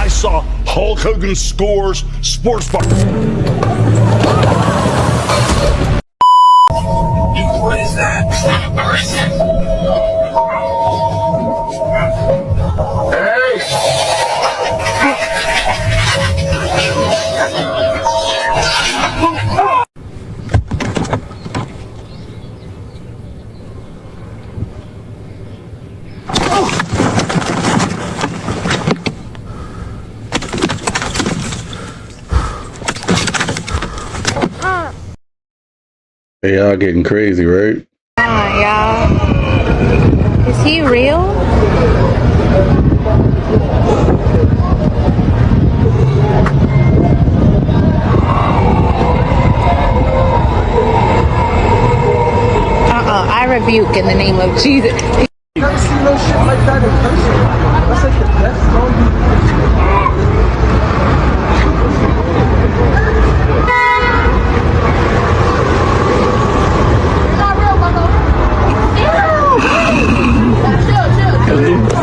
I saw Hulk Hogan scores sports bar. What is that? Hey, y'all getting crazy, right? Yeah. Is he real? I rebuke in the name of Jesus. I've never seen no shit like that in person. That's like the best song.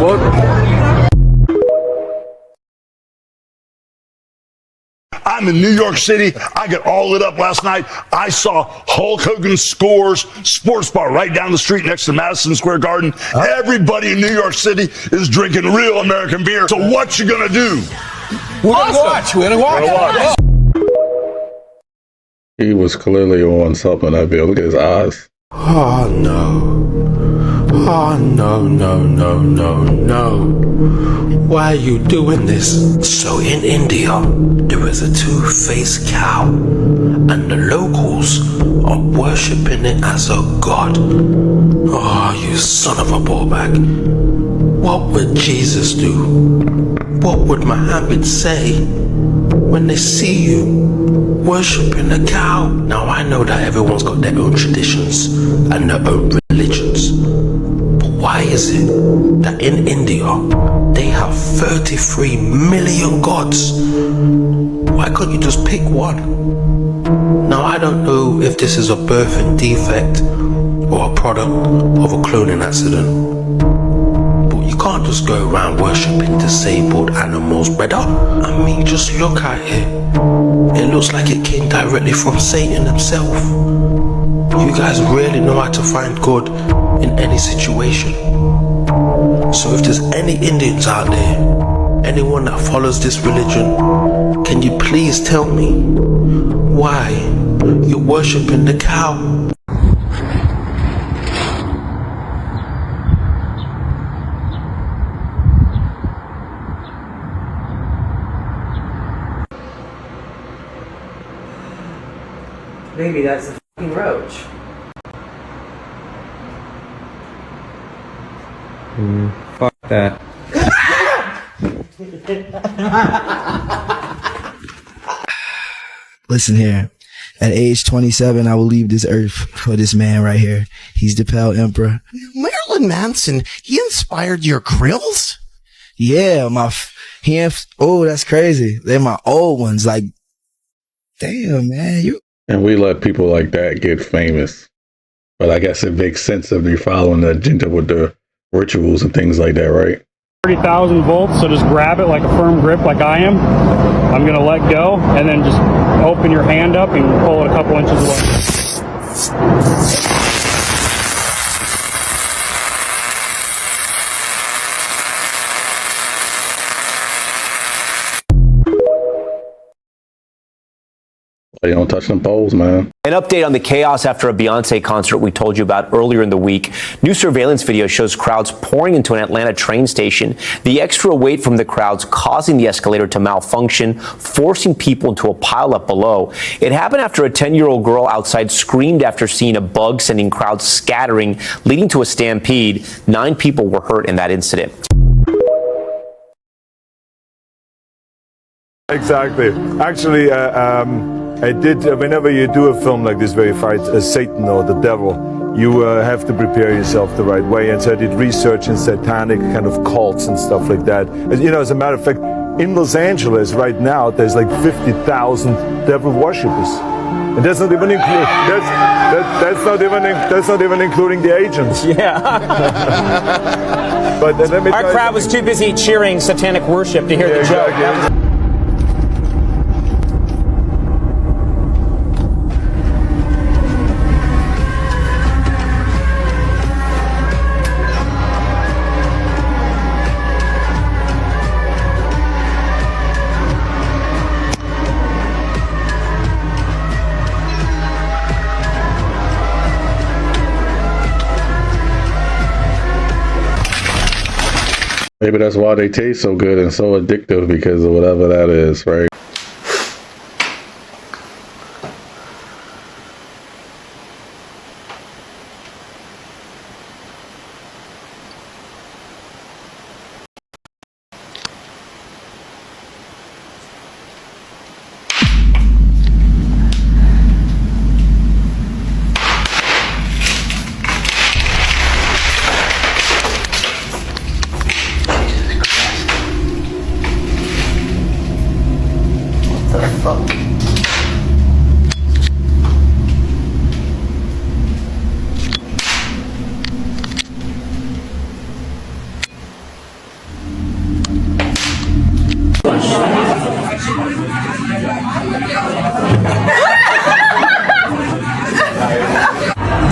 What? I'm in New York City. I got all lit up last night. I saw Hulk Hogan scores sports bar right down the street next to Madison Square Garden. Everybody in New York City is drinking real American beer. So what you gonna do? We're gonna watch. We're gonna watch. He was clearly on something. I feel. Look at his eyes. Oh no. Oh no, no, no, no, no. Why are you doing this? So in India, there is a two-faced cow, and the locals are worshipping it as a god. Oh, you son of a ballbag. What would Jesus do? What would Muhammad say when they see you worshipping a cow? Now I know that everyone's got their own traditions and their own religions. Why is it that in India they have 33 million gods? Why can't you just pick one? Now I don't know if this is a birthing defect or a product of a cloning accident, but you can't just go around worshipping disabled animals, brother. I mean, just look at it. It looks like it came directly from Satan himself. You guys really know how to find good in any situation. So if there's any Indians out there, anyone that follows this religion, can you please tell me why you're worshipping the cow? Maybe that's a fucking roach. Fuck that. Listen here. At age 27, I will leave this earth for this man right here. He's the Pale Emperor. Marilyn Manson, he inspired your grills? Yeah, oh, that's crazy. They're my old ones. Like, damn, man, And we let people like that get famous. But I guess it makes sense if you're following the agenda with the rituals and things like that, right? 30,000 volts, so just grab it like a firm grip like I am. I'm going to let go, and then just open your hand up and pull it a couple inches away. You don't touch them poles, man. An update on the chaos after a Beyonce concert we told you about earlier in the week. New surveillance video shows crowds pouring into an Atlanta train station. The extra weight from the crowds causing the escalator to malfunction, forcing people into a pileup below. It happened after a 10-year-old girl outside screamed after seeing a bug, sending crowds scattering, leading to a stampede. 9 people were hurt in that incident. Exactly. Actually, I did, whenever you do a film like this where you fight Satan or the devil, you have to prepare yourself the right way. And so I did research in satanic kind of cults and stuff like that. You know, as a matter of fact, in Los Angeles right now, there's like 50,000 devil worshippers. And that's not even that's not even including the agents. Yeah. But let me Our crowd was too busy cheering satanic worship to hear the joke. Exactly. Maybe that's why they taste so good and so addictive, because of whatever that is, right?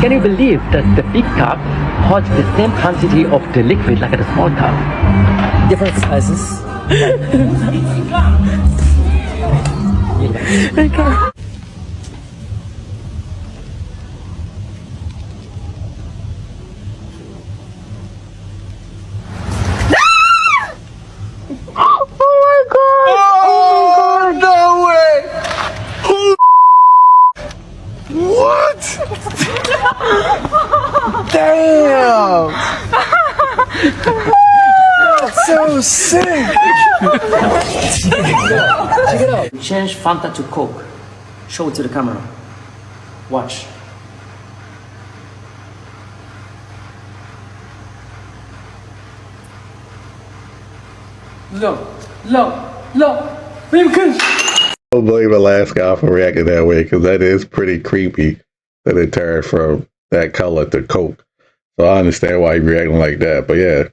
Can you believe that the big cup holds the same quantity of the liquid like the small cup? Different sizes. Okay. No way! What? Damn! That's so sick! Check it out. Change Fanta to Coke. Show it to the camera. Watch. Look. I don't blame the last guy for reacting that way, because that is pretty creepy that it turned from that color to Coke. So I understand why he's reacting like that. But yeah,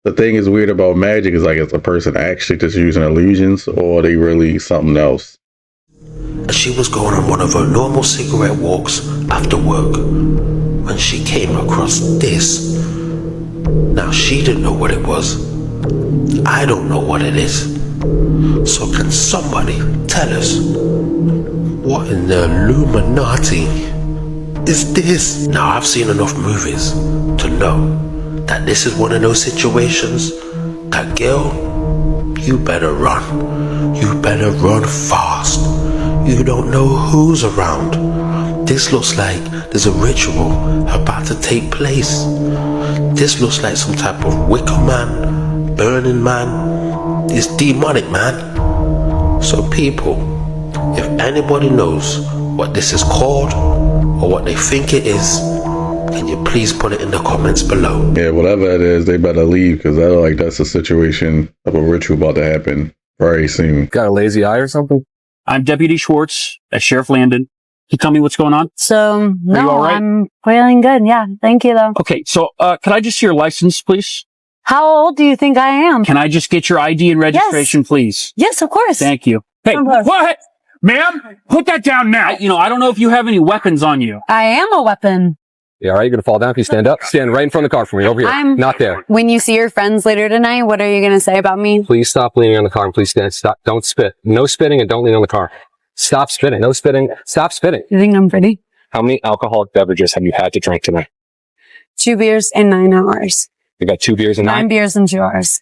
the thing is weird about magic is like, is a person actually just using illusions, or are they really something else? She was going on one of her normal cigarette walks after work when she came across this. Now, she didn't know what it was. I don't know what it is. So can somebody tell us what in the Illuminati is this? Now, I've seen enough movies to know that this is one of those situations that, girl, you better run. You better run fast. You don't know who's around. This looks like there's a ritual about to take place. This looks like some type of Wicker Man, Burning Man. It's demonic, man. So people, if anybody knows what this is called or what they think it is, can you please put it in the comments below? Yeah, whatever it is, they better leave, because I feel like that's a situation of a ritual about to happen very soon. Got a lazy eye or something? I'm Deputy Schwartz at Sheriff Landon. Can you tell me what's going on? So, no, you all right? I'm feeling good. Yeah, thank you, though. Okay, so could I just see your license, please? How old do you think I am? Can I just get your ID and registration, please? Yes, of course. Thank you. Hey, what? Ma'am, put that down now. I don't know if you have any weapons on you. I am a weapon. Yeah, all right, you're going to fall down if you stand up. Stand right in front of the car for me, over here. Not there. When you see your friends later tonight, what are you going to say about me? Please stop leaning on the car and please stand. Stop. Don't spit. No spitting and don't lean on the car. Stop spitting. No spitting. Stop spitting. You think I'm pretty? How many alcoholic beverages have you had to drink tonight? 2 beers in 9 hours. You got 2 beers in 9 beers in 2 hours.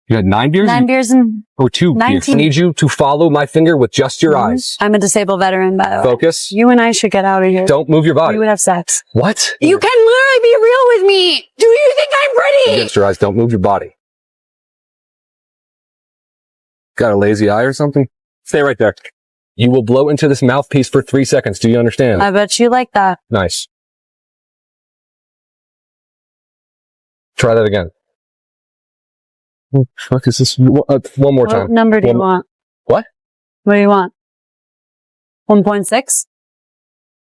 You had 9 beers? 9 beers in... Oh, 2 beers. I need you to follow my finger with just your eyes. I'm a disabled veteran, by the way. Focus. You and I should get out of here. Don't move your body. We would have sex. What? You can literally be real with me. Do you think I'm pretty? Against your eyes. Don't move your body. Got a lazy eye or something? Stay right there. You will blow into this mouthpiece for 3 seconds. Do you understand? I bet you like that. Nice. Try that again. What the fuck is this? One more time. What number do you want? What? What do you want? 1.6?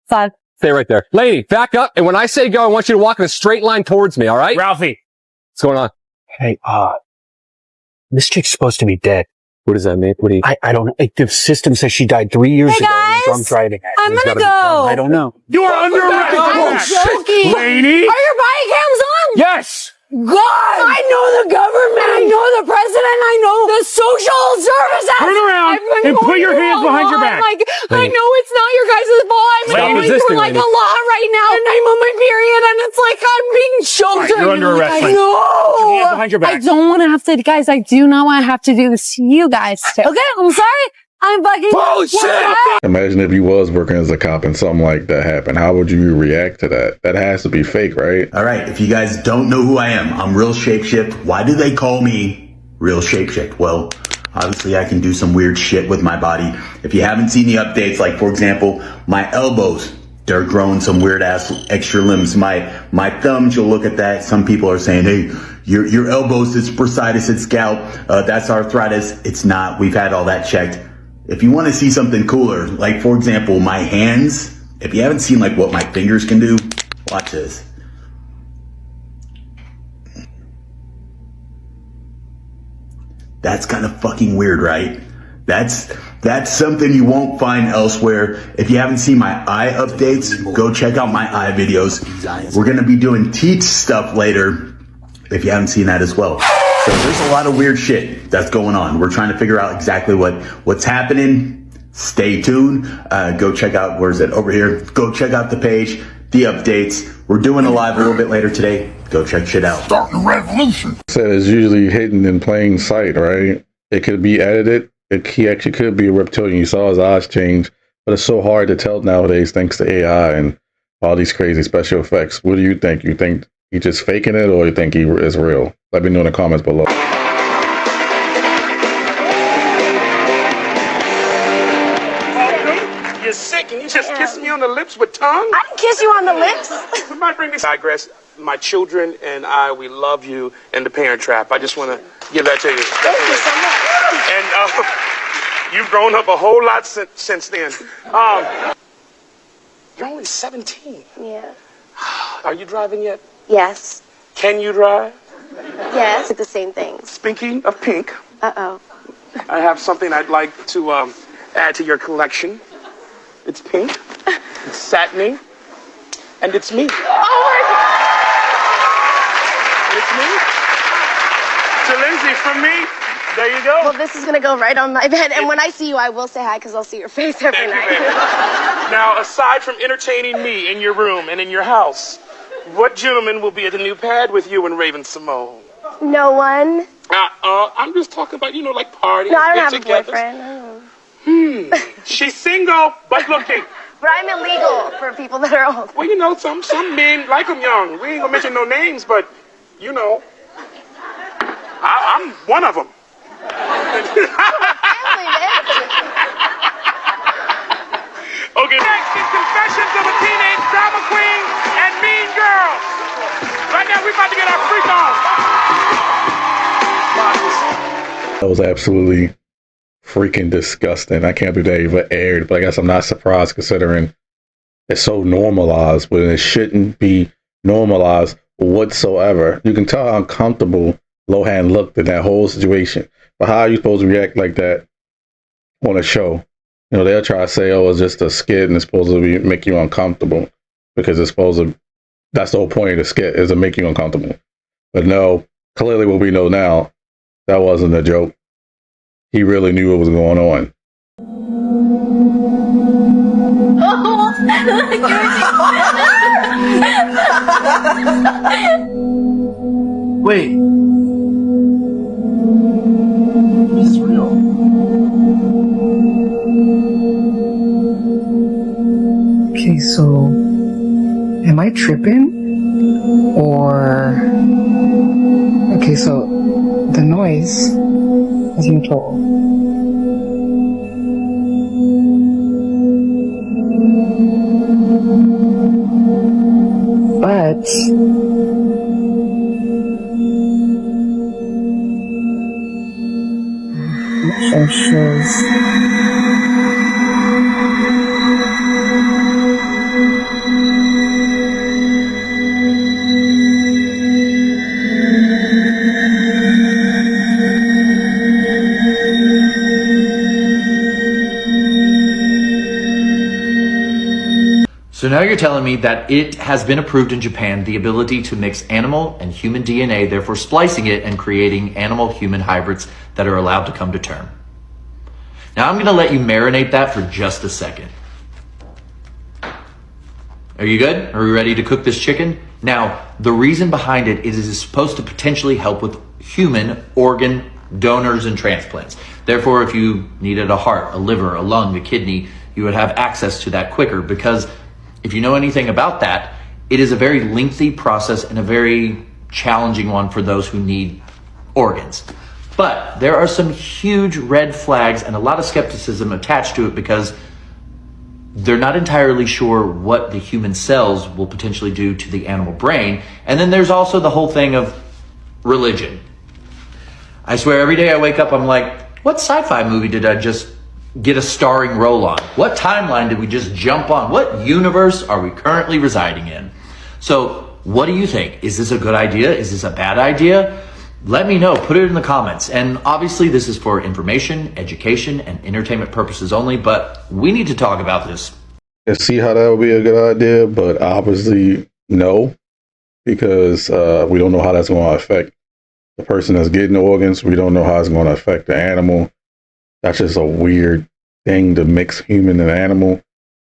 5. Stay right there. Lady, back up. And when I say go, I want you to walk in a straight line towards me, all right? Ralphie. What's going on? Hey, this chick's supposed to be dead. What does that mean? What do you... I don't know. The system says she died 3 years ago in a drunk driving accident. I'm gonna go. I don't know. You are under arrest. I'm joking. Lady. Are your body cams on? Yes. God! I know the government. I know the president. I know the social service. Turn around and put your hands behind your back. Like, I know it's not your guys' fault. I'm going through like a lot right now, and I'm on my period, and it's like I'm being choked. Right, you're under arrest. I know. Put your hands behind your back. I don't want to have to, guys. I do not want to have to do this to you guys. Okay, I'm sorry. I'm fucking bullshit. Imagine if you was working as a cop and something like that happened. How would you react to that? That has to be fake, right? All right, if you guys don't know who I am, I'm Real Shapeshift. Why do they call me Real Shapeshift? Well, obviously I can do some weird shit with my body. If you haven't seen the updates, like for example, my elbows, they're growing some weird ass extra limbs. My thumbs, you'll look at that. Some people are saying, hey, your elbows, it's bursitis, it's gout, that's arthritis. It's not. We've had all that checked. If you want to see something cooler, like for example, my hands, if you haven't seen like what my fingers can do, watch this. That's kind of fucking weird, right? That's something you won't find elsewhere. If you haven't seen my eye updates, go check out my eye videos. We're going to be doing teeth stuff later if you haven't seen that as well. So there's a lot of weird shit that's going on. We're trying to figure out exactly what's happening. Stay tuned. Go check out, where is it? Over here. Go check out the page, the updates. We're doing a live a little bit later today. Go check shit out. Starting a revolution. Said it's usually hidden in plain sight, right? It could be edited. He actually could be a reptilian. You saw his eyes change, but it's so hard to tell nowadays thanks to AI and all these crazy special effects. What do you think? You think he's just faking it, or you think he is real? Let me know in the comments below. You're sick and you just kissed me on the lips with tongue? I didn't kiss you on the lips. Somebody bring me. Digress. My children and I, we love you and the Parent Trap. I just want to give that to you. Thank you so much. And you've grown up a whole lot since then. You're only 17. Yeah. Are you driving yet? Yes. Can you drive? Yes. It's the same things. Speaking of pink. Uh-oh. I have something I'd like to add to your collection. It's pink, it's satiny, and it's me. Oh my God! It's me. To Lindsay, from me. There you go. Well, this is going to go right on my bed, and when I see you, I will say hi, because I'll see your face every night. Now, aside from entertaining me in your room and in your house, what gentleman will be at the new pad with you and Raven Simone? No one. I'm just talking about, like parties. No, I don't have a boyfriend. She's single, but looking. But I'm illegal for people that are old. Well, some men like them young. We ain't gonna mention no names, but, I'm one of them. Okay. Next is Confessions of a Teenage Drama Queen and Mean Girl. Right now, we're about to get our freak on. That was absolutely freaking disgusting. I can't believe that even aired, but I guess I'm not surprised considering it's so normalized when it shouldn't be normalized whatsoever. You can tell how uncomfortable Lohan looked in that whole situation. But how are you supposed to react like that on a show? They'll try to say, oh, it's just a skit and it's supposed to make you uncomfortable because it's supposed to, that's the whole point of the skit, is to make you uncomfortable. But no, clearly what we know now, that wasn't a joke. He really knew what was going on. Wait. He's real. Okay, so am I tripping? Or okay, so the noise is control. But motion shows So now you're telling me that it has been approved in Japan, the ability to mix animal and human DNA, therefore splicing it and creating animal-human hybrids that are allowed to come to term. Now I'm going to let you marinate that for just a second. Are you good? Are we ready to cook this chicken? Now, the reason behind it is it's supposed to potentially help with human organ donors and transplants. Therefore, if you needed a heart, a liver, a lung, a kidney, you would have access to that quicker, because if you know anything about that, it is a very lengthy process and a very challenging one for those who need organs. But there are some huge red flags and a lot of skepticism attached to it, because they're not entirely sure what the human cells will potentially do to the animal brain. And then there's also the whole thing of religion. I swear every day I wake up, I'm like, what sci-fi movie did I just get a starring role on? What timeline did we just jump on? What universe are we currently residing in? So what do you think? Is this a good idea? Is this a bad idea? Let me know. Put it in the comments. And obviously this is for information, education, and entertainment purposes only, but we need to talk about this. I see how that would be a good idea, but obviously no, because we don't know how that's going to affect the person that's getting the organs. We don't know how it's going to affect the animal. That's just a weird thing to mix human and animal.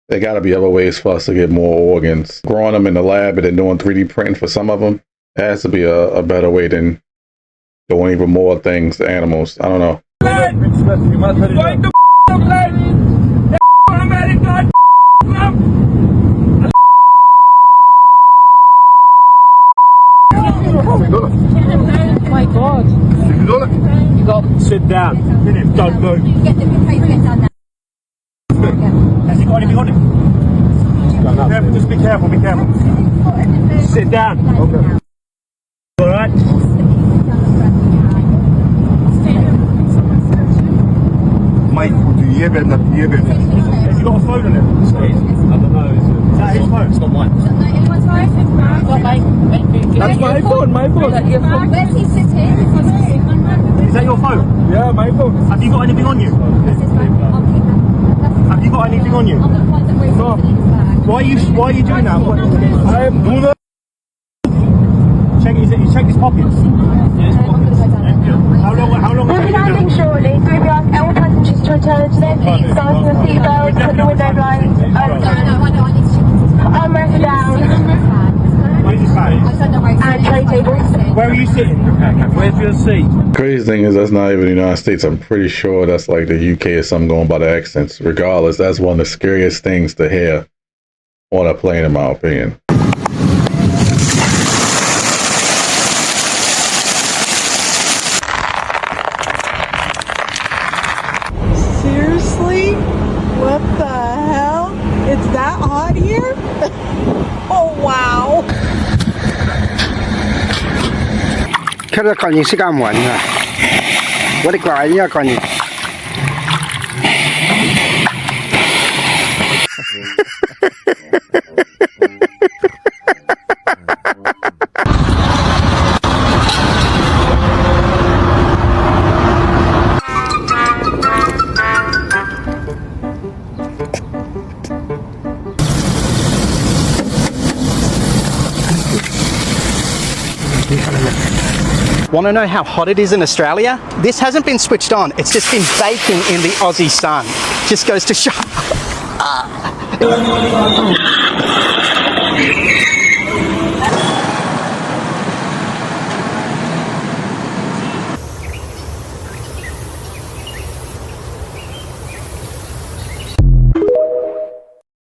There got to be other ways for us to get more organs. Growing them in the lab and then doing 3D printing for some of them, it has to be a better way than doing even more things to animals. I don't know. Oh my God. You got. Sit down. Don't move. Has he got anything on him? Careful, just be careful, be careful. Sit down. Okay. Alright? Mate, has he got a phone on him? I don't know. Is that his phone? It's not mine. That's my phone, my phone. Where's he sitting? Is that your phone? Yeah, my phone. Have you got anything on you? Have you got anything on you? No. Why are you doing that? I am doing that. Check his pockets. How long We'll be landing shortly, so we'll be asking all passengers to return to their seats, fasten your seatbelts, put the window blinds armrest down, and tray tables. Where are you sitting? Where's your seat? Crazy thing is, that's not even the United States. I'm pretty sure that's like the UK or something going by the accents. Regardless, that's one of the scariest things to hear on a plane, in my opinion. Seriously? What the hell? It's that hot here? Oh, wow. 佢哋講嘢識咁穩啊！我哋怪呢個講嘢。Want to know how hot it is in Australia? This hasn't been switched on. It's just been baking in the Aussie sun. Just goes to show.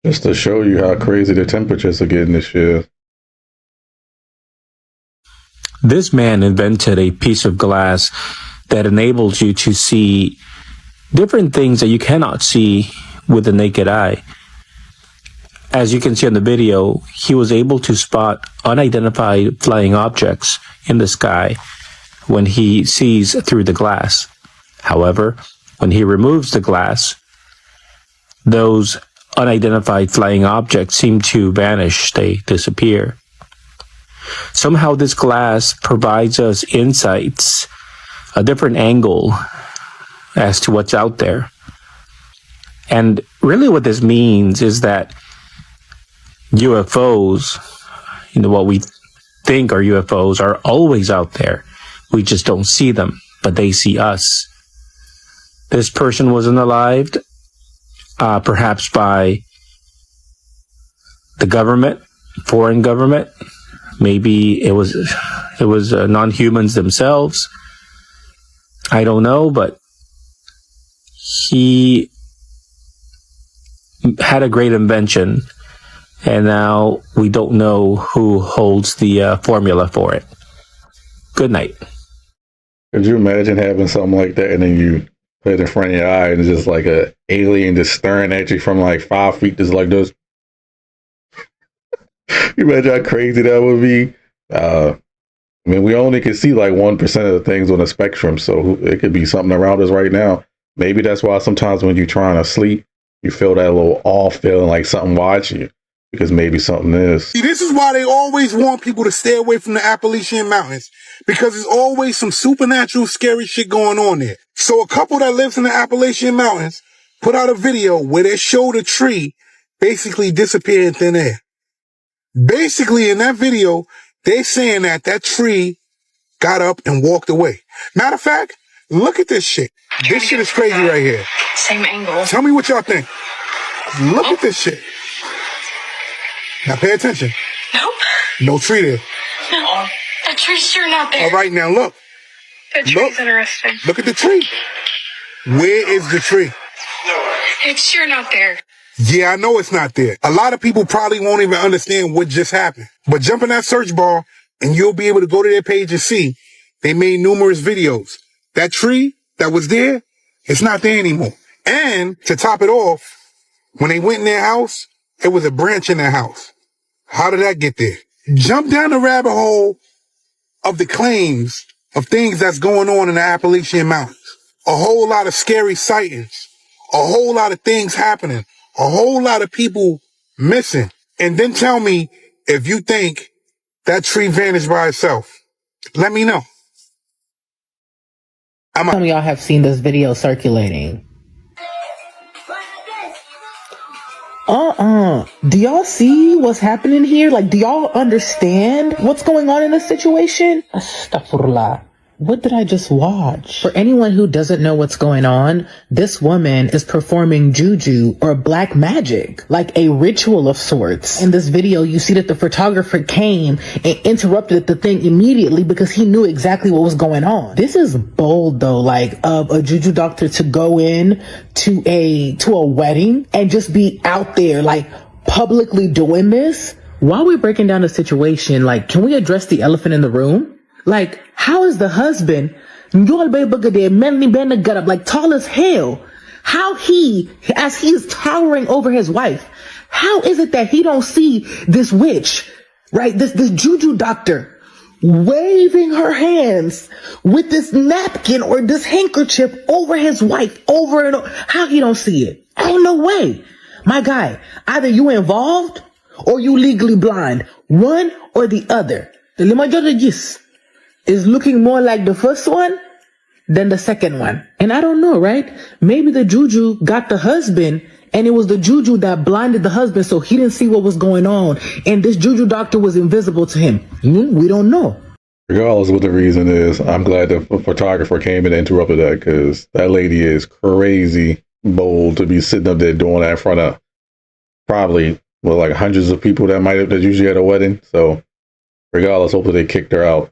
Just to show you how crazy the temperatures are getting this year. This man invented a piece of glass that enables you to see different things that you cannot see with the naked eye. As you can see on the video, he was able to spot unidentified flying objects in the sky when he sees through the glass. However, when he removes the glass, those unidentified flying objects seem to vanish, they disappear. Somehow this glass provides us insights, a different angle as to what's out there. And really what this means is that UFOs, what we think are UFOs, are always out there. We just don't see them, but they see us. This person was unalived, perhaps by the government, foreign government. Maybe it was non-humans themselves. I don't know, but he had a great invention, and now we don't know who holds the formula for it. Good night. Could you imagine having something like that and then you put it in front of your eye and it's just like a alien just staring at you from like 5 feet, just like this? You imagine how crazy that would be? I mean, we only can see like 1% of the things on the spectrum, so it could be something around us right now. Maybe that's why sometimes when you're trying to sleep, you feel that little off feeling like something watching you, because maybe something is. See, this is why they always want people to stay away from the Appalachian Mountains, because there's always some supernatural, scary shit going on there. So a couple that lives in the Appalachian Mountains put out a video where they showed a tree basically disappear in thin air. Basically, in that video, they saying that tree got up and walked away. Matter of fact, look at this shit. This shit is crazy right here. Same angle. Tell me what y'all think. Look at this shit. Now pay attention. Nope. No tree there. No. The tree's sure not there. All right, now look. The tree's interesting. Look at the tree. Where is the tree? It's sure not there. Yeah, I know it's not there. A lot of people probably won't even understand what just happened. But jump in that search bar and you'll be able to go to their page and see they made numerous videos. That tree that was there, it's not there anymore. And to top it off, when they went in their house, it was a branch in their house. How did that get there? Jump down the rabbit hole of the claims of things that's going on in the Appalachian Mountains. A whole lot of scary sightings. A whole lot of things happening. A whole lot of people missing. And then tell me if you think that tree vanished by itself. Let me know. Some of y'all have seen this video circulating. Do y'all see what's happening here? Like, do y'all understand what's going on in this situation? Astaghfirullah. What did I just watch? For anyone who doesn't know what's going on, this woman is performing juju or black magic, like a ritual of sorts. In this video, you see that the photographer came and interrupted the thing immediately because he knew exactly what was going on. This is bold though, like of a juju doctor to go in to a wedding and just be out there like publicly doing this. While we're breaking down the situation, like, can we address the elephant in the room? Like, how is the husband, like tall as hell, how as he's towering over his wife, how is it that he don't see this witch, right? This juju doctor waving her hands with this napkin or this handkerchief over his wife over and over. How he don't see it? Ain't no way. My guy, either you involved or you legally blind, one or the other. The Limajodagis is looking more like the first one than the second one. And I don't know, right? Maybe the juju got the husband and it was the juju that blinded the husband so he didn't see what was going on. And this juju doctor was invisible to him. We don't know. Regardless of what the reason is, I'm glad the photographer came and interrupted that, because that lady is crazy bold to be sitting up there doing that in front of probably like hundreds of people that usually at a wedding. So regardless, hopefully they kicked her out.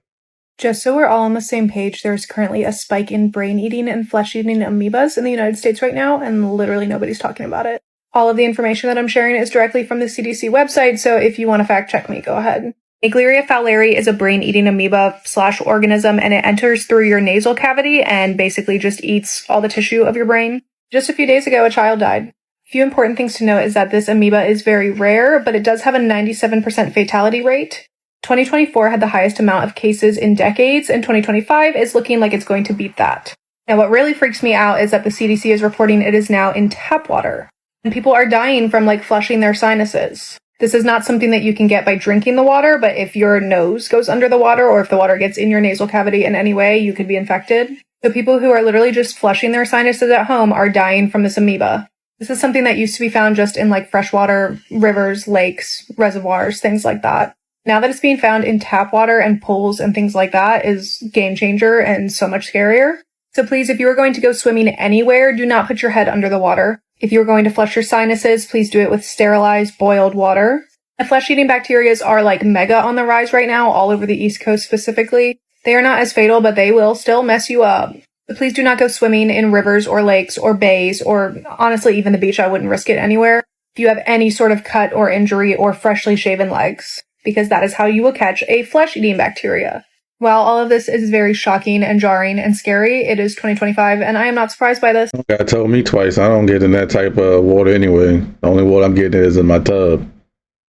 Just so we're all on the same page, there's currently a spike in brain-eating and flesh-eating amoebas in the United States right now, and literally nobody's talking about it. All of the information that I'm sharing is directly from the CDC website, so if you want to fact-check me, go ahead. Naegleria fowleri is a brain-eating amoeba/organism, and it enters through your nasal cavity and basically just eats all the tissue of your brain. Just a few days ago, a child died. A few important things to note is that this amoeba is very rare, but it does have a 97% fatality rate. 2024 had the highest amount of cases in decades, and 2025 is looking like it's going to beat that. Now, what really freaks me out is that the CDC is reporting it is now in tap water, and people are dying from flushing their sinuses. This is not something that you can get by drinking the water, but if your nose goes under the water or if the water gets in your nasal cavity in any way, you could be infected. So people who are literally just flushing their sinuses at home are dying from this amoeba. This is something that used to be found just in like freshwater rivers, lakes, reservoirs, things like that. Now that it's being found in tap water and pools and things like that is game changer and so much scarier. So please, if you are going to go swimming anywhere, do not put your head under the water. If you're going to flush your sinuses, please do it with sterilized boiled water. The flesh-eating bacteria are like mega on the rise right now, all over the East Coast specifically. They are not as fatal, but they will still mess you up. But please do not go swimming in rivers or lakes or bays or honestly even the beach. I wouldn't risk it anywhere if you have any sort of cut or injury or freshly shaven legs, because that is how you will catch a flesh-eating bacteria. While all of this is very shocking and jarring and scary, it is 2025 and I am not surprised by this. God told me twice I don't get in that type of water anyway. The only water I'm getting is in my tub.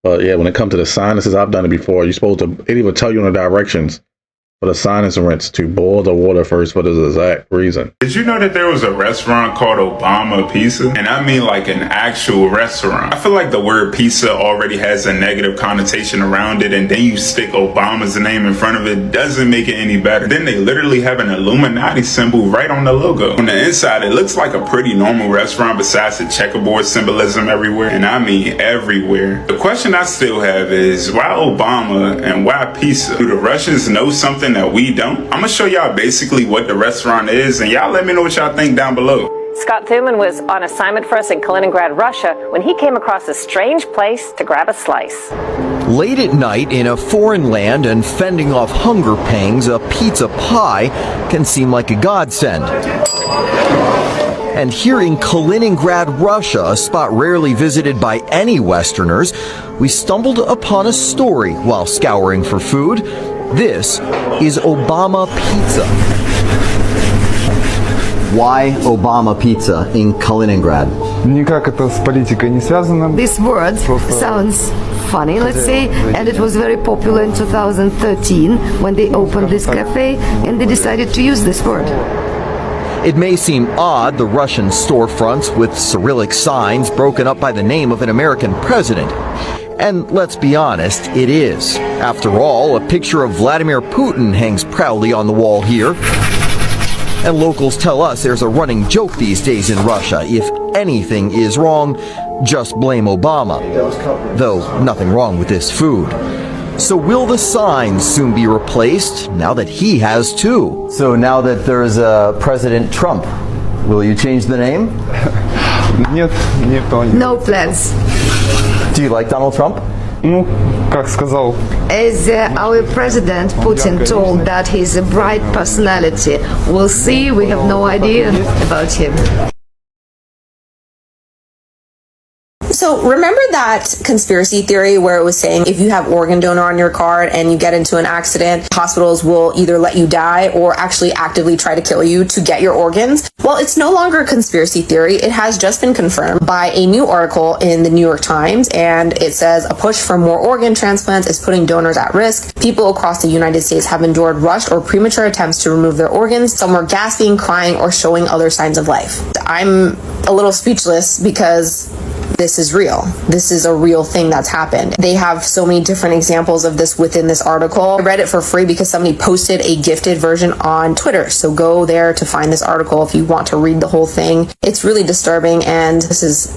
But yeah, when it comes to the sinuses, I've done it before. You're supposed to, it even tell you in the directions for the sinus rinse to boil the water first for this exact reason. Did you know that there was a restaurant called Obama Pizza? And I mean like an actual restaurant. I feel like the word pizza already has a negative connotation around it, and then you stick Obama's name in front of it, doesn't make it any better. Then they literally have an Illuminati symbol right on the logo. On the inside, it looks like a pretty normal restaurant besides the checkerboard symbolism everywhere. And I mean everywhere. The question I still have is, why Obama and why pizza? Do the Russians know something that we don't? I'm gonna show y'all basically what the restaurant is, and y'all let me know what y'all think down below. Scott Thuman was on assignment for us in Kaliningrad, Russia, when he came across a strange place to grab a slice. Late at night in a foreign land and fending off hunger pangs, a pizza pie can seem like a godsend. And here in Kaliningrad, Russia, a spot rarely visited by any Westerners, we stumbled upon a story while scouring for food. This is Obama Pizza. Why Obama Pizza in Kaliningrad? Никак это с политикой не связано. This word sounds funny, let's say, and it was very popular in 2013 when they opened this cafe and they decided to use this word. It may seem odd, the Russian storefronts with Cyrillic signs broken up by the name of an American president. And let's be honest, it is. After all, a picture of Vladimir Putin hangs proudly on the wall here. And locals tell us there's a running joke these days in Russia. If anything is wrong, just blame Obama. Though nothing wrong with this food. So will the signs soon be replaced now that he has too? So now that there's President Trump, will you change the name? No plans. Do you like Donald Trump? As our president Putin told that he's a bright personality. We'll see, we have no idea about him. So remember that conspiracy theory where it was saying if you have organ donor on your card and you get into an accident, hospitals will either let you die or actually actively try to kill you to get your organs? Well, it's no longer a conspiracy theory. It has just been confirmed by a new article in the New York Times, and it says a push for more organ transplants is putting donors at risk. People across the United States have endured rushed or premature attempts to remove their organs. Some were gasping, crying, or showing other signs of life. I'm a little speechless because this is real. This is a real thing that's happened. They have so many different examples of this within this article. I read it for free because somebody posted a gifted version on Twitter. So go there to find this article if you want to read the whole thing. It's really disturbing and this is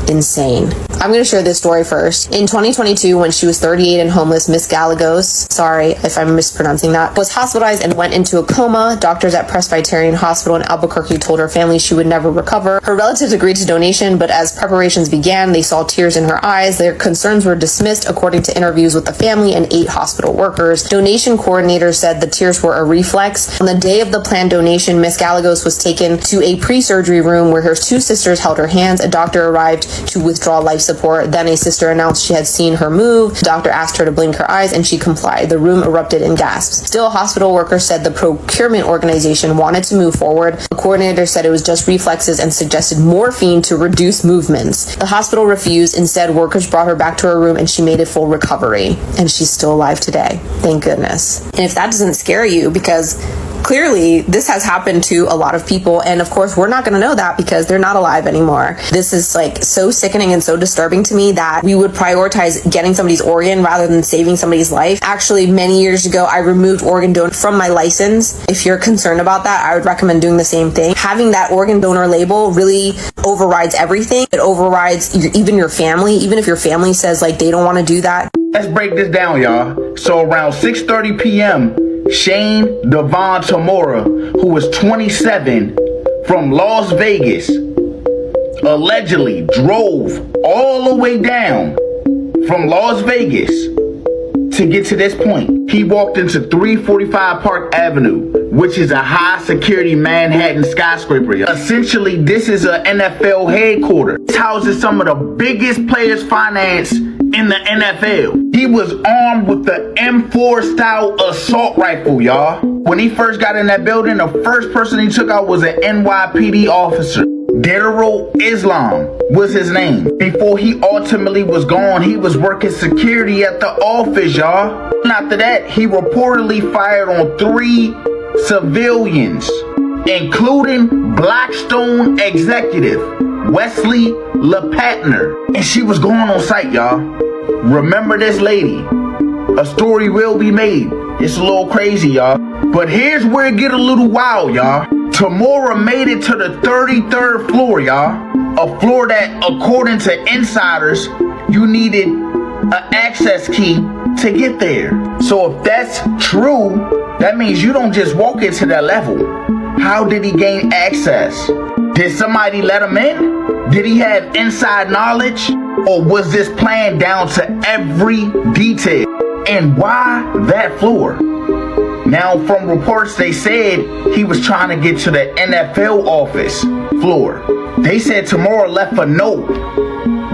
insane. I'm going to share this story first. In 2022, when she was 38 and homeless, Miss Gallegos, sorry if I'm mispronouncing that, was hospitalized and went into a coma. Doctors at Presbyterian Hospital in Albuquerque told her family she would never recover. Her relatives agreed to donation, but as preparations began, they saw tears in her eyes. Their concerns were dismissed, according to interviews with the family and 8 hospital workers. Donation coordinators said the tears were a reflex. On the day of the planned donation, Miss Gallegos was taken to a pre-surgery room where her 2 sisters held her hands. A doctor arrived to withdraw life support. Then a sister announced she had seen her move. The doctor asked her to blink her eyes and she complied. The room erupted in gasps. Still, hospital workers said the procurement organization wanted to move forward. The coordinator said it was just reflexes and suggested morphine to reduce movements. The hospital refused. Instead, workers brought her back to her room and she made a full recovery. And she's still alive today. Thank goodness. And if that doesn't scare you, because clearly this has happened to a lot of people, and of course we're not going to know that because they're not alive anymore. This is like so sickening and so disturbing to me that we would prioritize getting somebody's organ rather than saving somebody's life. Actually, many years ago I removed organ donor from my license. If you're concerned about that, I would recommend doing the same thing. Having that organ donor label really overrides everything. It overrides even your family, even if your family says like they don't want to do that. Let's break this down, y'all. So around 6:30 p.m., Shane Devon Tamora, who was 27, from Las Vegas, allegedly drove all the way down from Las Vegas to get to this point. He walked into 345 Park Avenue, which is a high security Manhattan skyscraper. Essentially, this is a NFL headquarters. It houses some of the biggest players finance in the NFL. He was armed with the M4 style assault rifle, y'all. When he first got in that building, the first person he took out was an NYPD officer. Darrell Islam was his name. Before he ultimately was gone, he was working security at the office, y'all. And after that, he reportedly fired on 3 civilians, including Blackstone executive Wesley LePatner. And she was going on site, y'all. Remember this lady. A story will be made. It's a little crazy, y'all. But here's where it get a little wild, y'all. Tamora made it to the 33rd floor, y'all. A floor that, according to insiders, you needed an access key to get there. So if that's true, that means you don't just walk into that level. How did he gain access? Did somebody let him in? Did he have inside knowledge? Or was this planned down to every detail? And why that floor? Now, from reports, they said he was trying to get to the NFL office floor. They said Tamora left a note,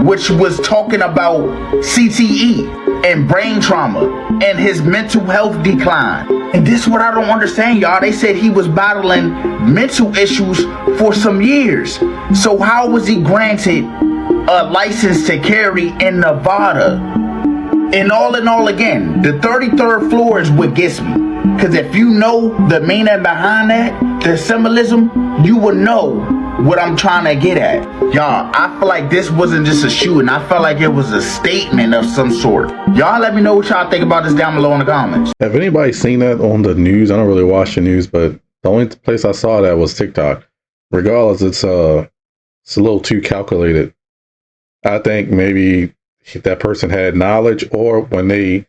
which was talking about CTE and brain trauma and his mental health decline. And this is what I don't understand, y'all. They said he was battling mental issues for some years. So how was he granted a license to carry in Nevada? And all in all, again, the 33rd floor is what gets me. Because if you know the meaning behind that, the symbolism, you will know what I'm trying to get at. Y'all, I feel like this wasn't just a shooting. I felt like it was a statement of some sort. Y'all let me know what y'all think about this down below in the comments. Have anybody seen that on the news? I don't really watch the news, but the only place I saw that was TikTok. Regardless, it's a little too calculated. I think maybe that person had knowledge, or when they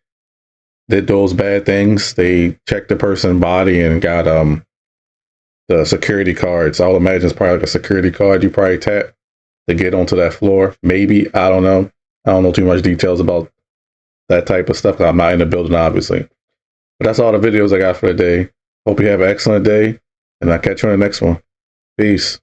did those bad things, they checked the person's body and got the security cards. I would imagine it's probably like a security card you probably tap to get onto that floor. Maybe, I don't know. I don't know too much details about that type of stuff. I'm not in the building, obviously. But that's all the videos I got for the day. Hope you have an excellent day, and I'll catch you on the next one. Peace.